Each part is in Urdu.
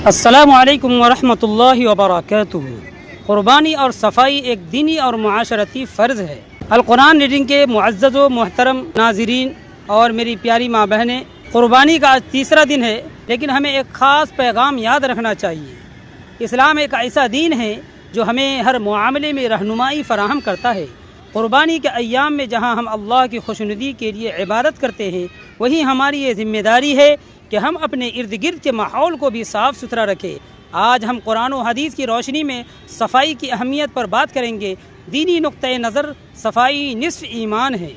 السلام علیکم ورحمۃ اللہ وبرکاتہ۔ قربانی اور صفائی ایک دینی اور معاشرتی فرض ہے۔ القرآن ریڈنگ کے معزز و محترم ناظرین اور میری پیاری ماں بہنیں، قربانی کا آج تیسرا دن ہے، لیکن ہمیں ایک خاص پیغام یاد رکھنا چاہیے۔ اسلام ایک ایسا دین ہے جو ہمیں ہر معاملے میں رہنمائی فراہم کرتا ہے۔ قربانی کے ایام میں جہاں ہم اللہ کی خوشنودی کے لیے عبادت کرتے ہیں، وہیں ہماری یہ ذمہ داری ہے کہ ہم اپنے ارد گرد کے ماحول کو بھی صاف ستھرا رکھیں۔ آج ہم قرآن و حدیث کی روشنی میں صفائی کی اہمیت پر بات کریں گے۔ دینی نقطۂ نظر صفائی نصف ایمان ہے۔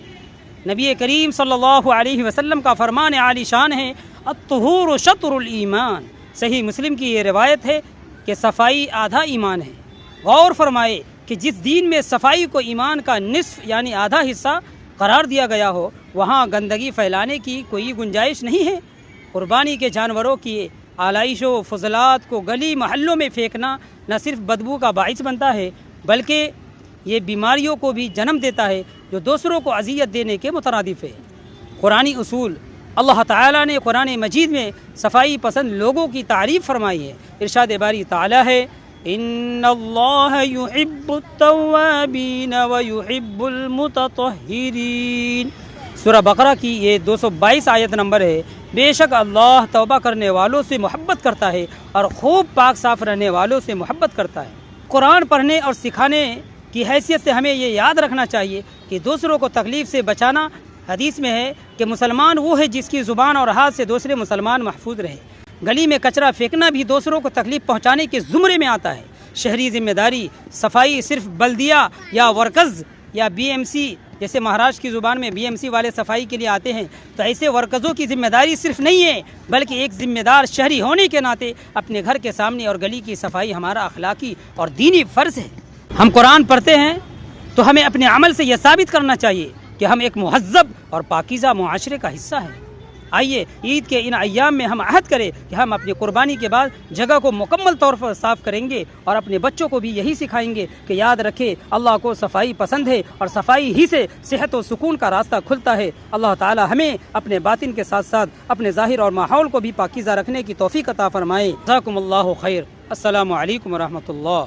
نبی کریم صلی اللہ علیہ وسلم کا فرمان عالی شان ہے، الطہور شطر الایمان۔ صحیح مسلم کی یہ روایت ہے کہ صفائی آدھا ایمان ہے۔ غور فرمائے کہ جس دین میں صفائی کو ایمان کا نصف یعنی آدھا حصہ قرار دیا گیا ہو، وہاں گندگی پھیلانے کی کوئی گنجائش نہیں ہے۔ قربانی کے جانوروں کی آلائش و فضلات کو گلی محلوں میں پھینکنا نہ صرف بدبو کا باعث بنتا ہے، بلکہ یہ بیماریوں کو بھی جنم دیتا ہے جو دوسروں کو اذیت دینے کے مترادف ہے۔ قرآنی اصول: اللہ تعالیٰ نے قرآن مجید میں صفائی پسند لوگوں کی تعریف فرمائی ہے۔ ارشاد باری تعالیٰ ہے، ان اللہ یحب التوابین ویحب المتطہرین۔ سورہ بقرہ کی یہ 222 آیت نمبر ہے۔ بے شک اللہ توبہ کرنے والوں سے محبت کرتا ہے اور خوب پاک صاف رہنے والوں سے محبت کرتا ہے۔ قرآن پڑھنے اور سکھانے کی حیثیت سے ہمیں یہ یاد رکھنا چاہیے کہ دوسروں کو تکلیف سے بچانا، حدیث میں ہے کہ مسلمان وہ ہے جس کی زبان اور ہاتھ سے دوسرے مسلمان محفوظ رہے۔ گلی میں کچرا پھینکنا بھی دوسروں کو تکلیف پہنچانے کے زمرے میں آتا ہے۔ شہری ذمہ داری: صفائی صرف بلدیہ یا ورکرز یا بی ایم سی، جیسے مہاراشٹر کی زبان میں بی ایم سی والے صفائی کے لیے آتے ہیں، تو ایسے ورکرزوں کی ذمہ داری صرف نہیں ہے، بلکہ ایک ذمہ دار شہری ہونے کے ناطے اپنے گھر کے سامنے اور گلی کی صفائی ہمارا اخلاقی اور دینی فرض ہے۔ ہم قرآن پڑھتے ہیں تو ہمیں اپنے عمل سے یہ ثابت کرنا چاہیے کہ ہم ایک مہذب اور پاکیزہ معاشرے کا حصہ ہیں۔ آئیے عید کے ان ایام میں ہم عہد کریں کہ ہم اپنی قربانی کے بعد جگہ کو مکمل طور پر صاف کریں گے اور اپنے بچوں کو بھی یہی سکھائیں گے کہ یاد رکھے اللہ کو صفائی پسند ہے اور صفائی ہی سے صحت و سکون کا راستہ کھلتا ہے۔ اللہ تعالی ہمیں اپنے باطن کے ساتھ ساتھ اپنے ظاہر اور ماحول کو بھی پاکیزہ رکھنے کی توفیق عطا فرمائے۔ جزاکم اللہ خیر۔ السلام علیکم ورحمۃ اللہ۔